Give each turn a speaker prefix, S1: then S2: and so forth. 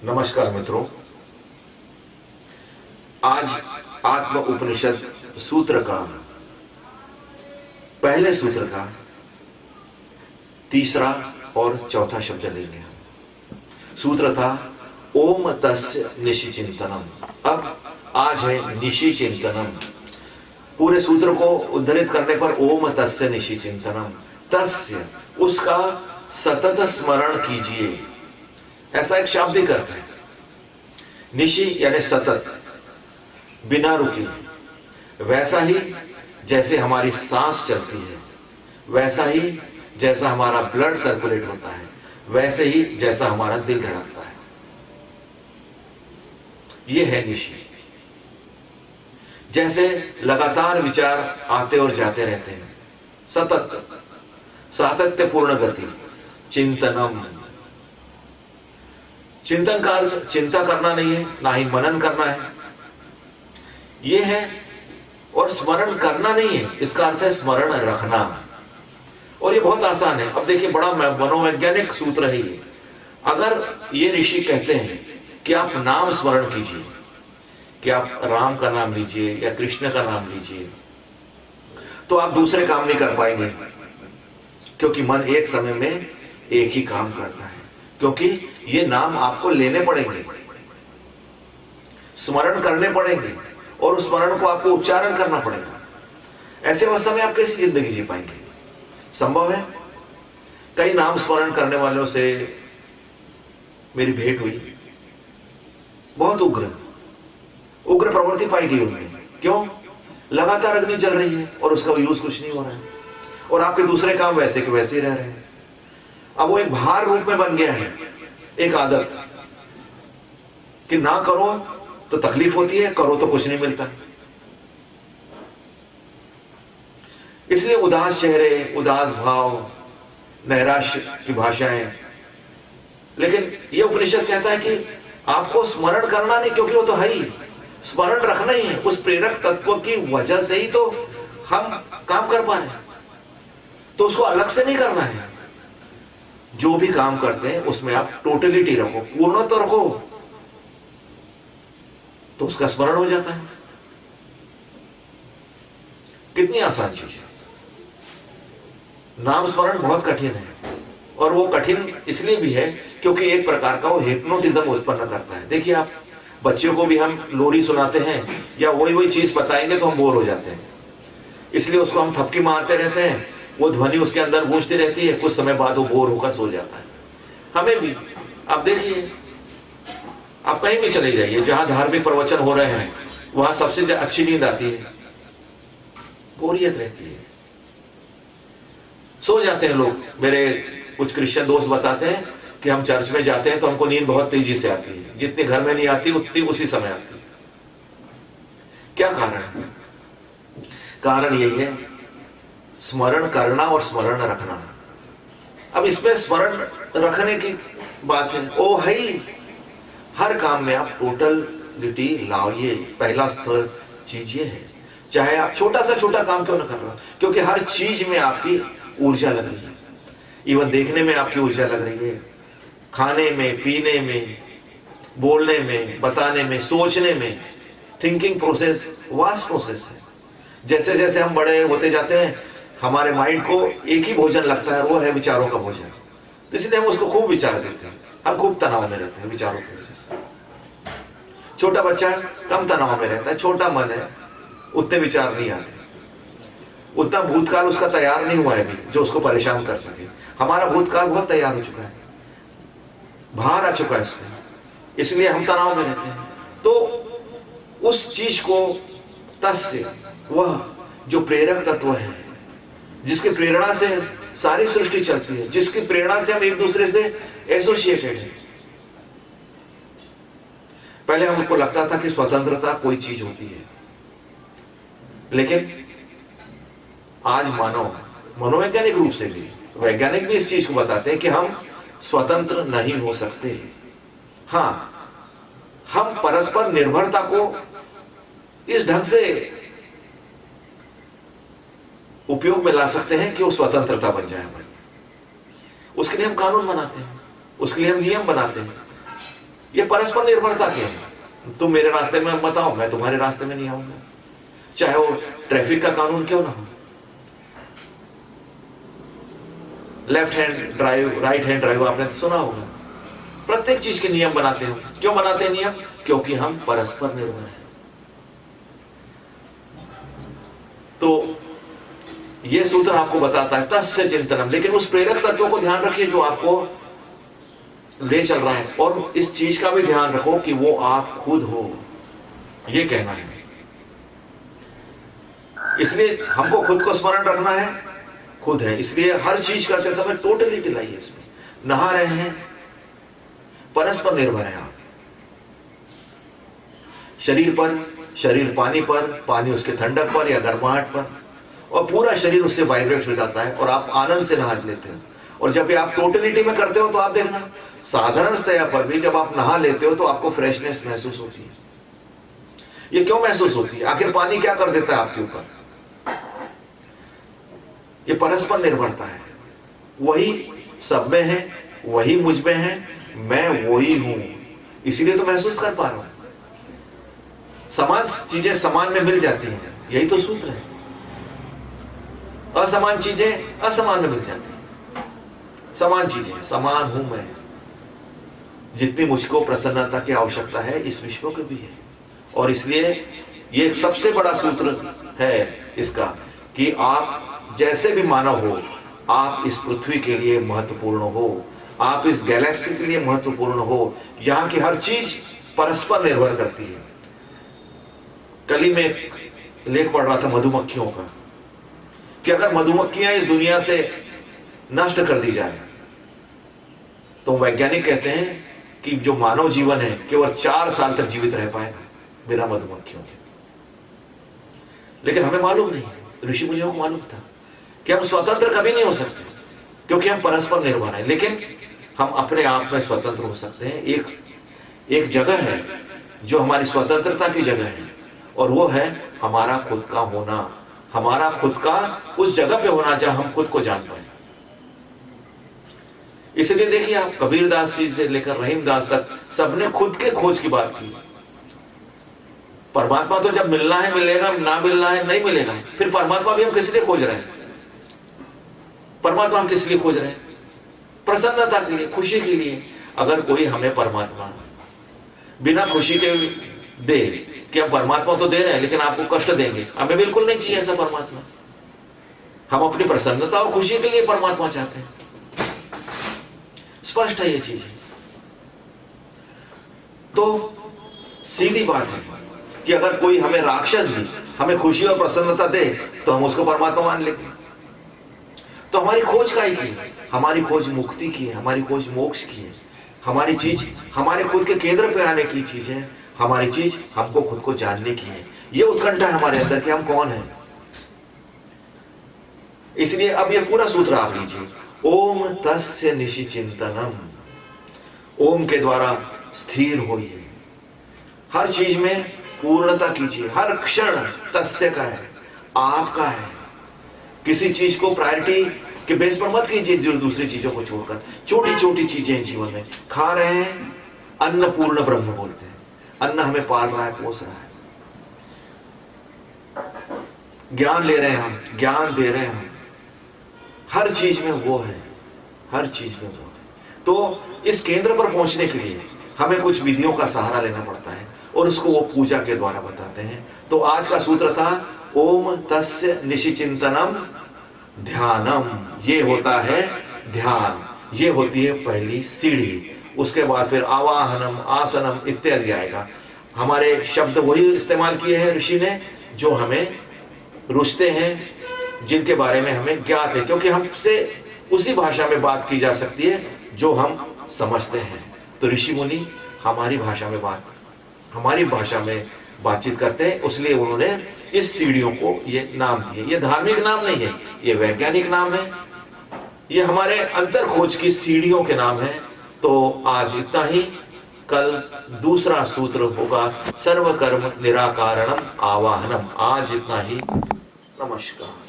S1: नमस्कार मित्रों, आज आत्म उपनिषद सूत्र का पहले सूत्र का तीसरा और चौथा शब्द लेंगे। सूत्र था ओम तस्य निशि चिंतनम। अब आज है निशि चिंतनम। पूरे सूत्र को उद्धृत करने पर ओम तस्य निशि चिंतनम, तस्य उसका सतत स्मरण कीजिए, ऐसा एक शाब्दिक अर्थ है। निशि यानी सतत, बिना रुके। वैसा ही जैसे हमारी सांस चलती है, वैसा ही जैसा हमारा ब्लड सर्कुलेट होता है, वैसे ही जैसा हमारा दिल धड़कता है, यह है निशि। जैसे लगातार विचार आते और जाते रहते हैं, सतत, सातत्यपूर्ण गति। चिंतनम, चिंतन का अर्थ चिंता करना नहीं है, ना ही मनन करना है, यह है। और स्मरण करना नहीं है, इसका अर्थ है स्मरण रखना। और ये बहुत आसान है। अब देखिए, बड़ा मनोवैज्ञानिक सूत्र है ये। अगर ये ऋषि कहते हैं कि आप नाम स्मरण कीजिए, कि आप राम का नाम लीजिए या कृष्ण का नाम लीजिए, तो आप दूसरे काम नहीं कर पाएंगे, क्योंकि मन एक समय में एक ही काम करता है। क्योंकि ये नाम आपको लेने पड़ेंगे, स्मरण करने पड़ेंगे, और उस स्मरण को आपको उच्चारण करना पड़ेगा। ऐसे अवस्था में आप कैसी जिंदगी जी पाएंगे? संभव है? कई नाम स्मरण करने वालों से मेरी भेंट हुई, बहुत उग्र प्रवृत्ति पाई गई उनमें। क्यों? लगातार अग्नि जल रही है और उसका यूज कुछ नहीं हो रहा है, और आपके दूसरे काम वैसे के वैसे ही रह रहे हैं। अब वो एक भार रूप में बन गया है, एक आदत कि ना करो तो तकलीफ होती है, करो तो कुछ नहीं मिलता। इसलिए उदास चेहरे, उदास भाव, नैराश्य की भाषाएं। लेकिन ये उपनिषद कहता है कि आपको स्मरण करना नहीं, क्योंकि वो तो है ही, स्मरण रखना ही है। उस प्रेरक तत्व की वजह से ही तो हम काम कर पा रहे हैं, तो उसको अलग से नहीं करना है। जो भी काम करते हैं उसमें आप टोटलिटी रखो, पूर्णत्व रखो, तो उसका स्मरण हो जाता है। कितनी आसान चीज है। नाम स्मरण बहुत कठिन है, और वो कठिन इसलिए भी है क्योंकि एक प्रकार का वो हिप्नोटिज्म उत्पन्न करता है। देखिए, आप बच्चों को भी हम लोरी सुनाते हैं या वही चीज बताएंगे तो हम बोर हो जाते हैं, इसलिए उसको हम थपकी मारते रहते हैं, वो ध्वनि उसके अंदर गूंजती रहती है, कुछ समय बाद वो बोर होकर सो जाता है। हमें भी आप देखिए, आप कहीं भी चले जाइए जहां धार्मिक प्रवचन हो रहे हैं, वहां सबसे अच्छी नींद आती है, बोरियत रहती है, सो जाते हैं लोग। मेरे कुछ क्रिश्चियन दोस्त बताते हैं कि हम चर्च में जाते हैं तो हमको नींद बहुत तेजी से आती है, जितनी घर में नहीं आती उतनी उसी समय आती है। क्या कारण है? कारण यही है, स्मरण करना और स्मरण रखना। अब इसमें स्मरण रखने की बात है, ओ है ही, हर काम में आप टोटलिटी लाइए। पहला स्तर चीज ये है, चाहे आप छोटा सा छोटा काम क्यों ना कर रहे हो, क्योंकि हर चीज में आपकी ऊर्जा लग रही है। इवन देखने में आपकी ऊर्जा लग रही है, खाने में, पीने में, बोलने में, बताने में, सोचने में। थिंकिंग प्रोसेस वास्ट प्रोसेस है। जैसे जैसे हम बड़े होते जाते हैं, हमारे माइंड को एक ही भोजन लगता है, वो है विचारों का भोजन। तो इसलिए हम उसको खूब विचार देते हैं, हम खूब तनाव में रहते हैं विचारों की वजह से। छोटा बच्चा कम तनाव में रहता है, छोटा मन है, उतने विचार नहीं आते, उतना भूतकाल उसका तैयार नहीं हुआ है अभी जो उसको परेशान कर सके। हमारा भूतकाल बहुत तैयार हो चुका है, बाहर आ चुका है उसमें, इसलिए हम तनाव में रहते हैं। तो उस चीज को, तस्य, वह जो प्रेरक तत्व है, जिसकी प्रेरणा से सारी सृष्टि चलती है, जिसकी प्रेरणा से हम एक दूसरे से एसोसिएटेड हैं। पहले हमको लगता था कि स्वतंत्रता कोई चीज होती है, लेकिन आज मनोवैज्ञानिक रूप से भी, वैज्ञानिक भी इस चीज को बताते हैं कि हम स्वतंत्र नहीं हो सकते। हां, हम परस्पर निर्भरता को इस ढंग से उपयोग में ला सकते हैं कि वो स्वतंत्रता बन जाए हमारी। उसके लिए हम कानून बनाते हैं, उसके लिए हम नियम बनाते हैं। ये परस्पर निर्भरता क्या है? तुम मेरे रास्ते में मत आओ, मैं तुम्हारे रास्ते में नहीं आऊंगा, चाहे वो ट्रैफिक का कानून क्यों ना हो। Left hand drive, right hand drive आपने सुना होगा। प्रत्येक चीज के नियम बनाते हैं। क्यों बनाते हैं नियम? क्योंकि हम परस्पर निर्भर हैं। तो यह सूत्र आपको बताता है तस्य चिंतनम, लेकिन उस प्रेरक तत्व को ध्यान रखिए जो आपको ले चल रहा है, और इस चीज का भी ध्यान रखो कि वो आप खुद हो, ये कहना है। इसलिए हमको खुद को स्मरण रखना है, खुद है। इसलिए हर चीज करते समय टोटली दिलाइए इसमें। नहा रहे हैं, परस्पर निर्भर है आप। शरीर पर, शरीर पानी पर, पानी उसके ठंडक पर या गर्माहट पर, और पूरा शरीर उससे वाइब्रेट हो जाता है और आप आनंद से नहा लेते हो। और जब आप टोटलिटी में करते हो तो आप देखना, साधारण स्तर पर भी जब आप नहा लेते हो तो आपको फ्रेशनेस महसूस होती है। ये क्यों महसूस होती है? आखिर पानी क्या कर देता है आपके ऊपर? ये परस्पर निर्भरता है। वही सब में है, वही मुझ में है, मैं वही हूं, इसीलिए तो महसूस कर पा रहा हूं। समान चीजें समान में मिल जाती हैं, यही तो सूत्र है। असमान चीजें असमान में मिल जाती हैं, समान चीजें समान हूं मैं। जितनी मुझको प्रसन्नता की आवश्यकता है इस विश्व को भी है। और इसलिए ये एक सबसे बड़ा सूत्र है इसका कि आप जैसे भी मानव हो, आप इस पृथ्वी के लिए महत्वपूर्ण हो, आप इस गैलेक्सी के लिए महत्वपूर्ण हो। यहां की हर चीज परस्पर निर्भर करती है। कल ही में एक लेख पढ़ रहा था मधुमक्खियों का, कि अगर मधुमक्खियां इस दुनिया से नष्ट कर दी जाए तो वैज्ञानिक कहते हैं कि जो मानव जीवन है केवल 4 साल तक जीवित रह पाएगा बिना मधुमक्खियों के। लेकिन हमें मालूम नहीं, ऋषि मुनियों को मालूम था कि हम स्वतंत्र कभी नहीं हो सकते, क्योंकि हम परस्पर निर्भर हैं। लेकिन हम अपने आप में स्वतंत्र हो सकते हैं। एक जगह है जो हमारी स्वतंत्रता की जगह है, और वो है हमारा खुद का होना, हमारा खुद का उस जगह पे होना जहां हम खुद को जान पाए। इसलिए देखिए, आप कबीरदास जी से लेकर रहीमदास तक सबने खुद के खोज की बात की। परमात्मा तो जब मिलना है मिलेगा, ना मिलना है नहीं मिलेगा। फिर परमात्मा भी हम किस लिए खोज रहे हैं? परमात्मा हम किस लिए खोज रहे हैं? प्रसन्नता के लिए, खुशी के लिए। अगर कोई हमें परमात्मा बिना खुशी के दे कि हम परमात्मा तो दे रहे हैं लेकिन आपको कष्ट देंगे, हमें बिल्कुल नहीं चाहिए ऐसा परमात्मा। हम अपनी प्रसन्नता और खुशी के लिए परमात्मा चाहते हैं। स्पष्ट है ये चीज। तो सीधी बात है कि अगर कोई हमें राक्षस भी हमें खुशी और प्रसन्नता दे तो हम उसको परमात्मा मान लेंगे। तो हमारी खोज का ही की, हमारी खोज मुक्ति की है, हमारी खोज मोक्ष की है। हमारी चीज हमारे खुद के केंद्र पे आने की चीज है। हमारी चीज हमको खुद को जानने की है। ये उत्कंठा है हमारे अंदर कि हम कौन हैं। इसलिए अब ये पूरा सूत्र आप लीजिए। ओम तस्य निशि चिंतनम, ओम के द्वारा स्थिर होइए, हर चीज में पूर्णता कीजिए। हर क्षण तस्य का है, आपका है। किसी चीज को प्रायोरिटी के बेस पर मत कीजिए जो दूसरी चीजों को छोड़कर। छोटी छोटी चीजें जीवन में खा रहे हैं, अन्न पूर्ण ब्रह्म बोलते हैं। अन्न हमें पाल रहा है, पोस रहा है। ज्ञान ले रहे हैं हम, ज्ञान दे रहे हैं हम। हर चीज में वो है, हर चीज में वो है। तो इस केंद्र पर पहुंचने के लिए हमें कुछ विधियों का सहारा लेना पड़ता है, और उसको वो पूजा के द्वारा बताते हैं। तो आज का सूत्र था ओम तस्य निशिचिंतनम ध्यानम। ये होता है ध्यान, ये होती है पहली सीढ़ी। उसके बाद फिर आवाहनम, आसनम इत्यादि आएगा। हमारे शब्द वही इस्तेमाल किए हैं ऋषि ने जो हमें रुचते हैं, जिनके बारे में हमें ज्ञात है, क्योंकि हमसे उसी भाषा में बात की जा सकती है जो हम समझते हैं। तो ऋषि मुनि हमारी भाषा में बातचीत करते हैं, इसलिए उन्होंने इस सीढ़ियों को ये नाम दिए। ये धार्मिक नाम नहीं है, ये वैज्ञानिक नाम है, ये हमारे अंतर खोज की सीढ़ियों के नाम है। तो आज इतना ही। कल दूसरा सूत्र होगा सर्वकर्म निराकारणम आवाहनम। आज इतना ही। नमस्कार।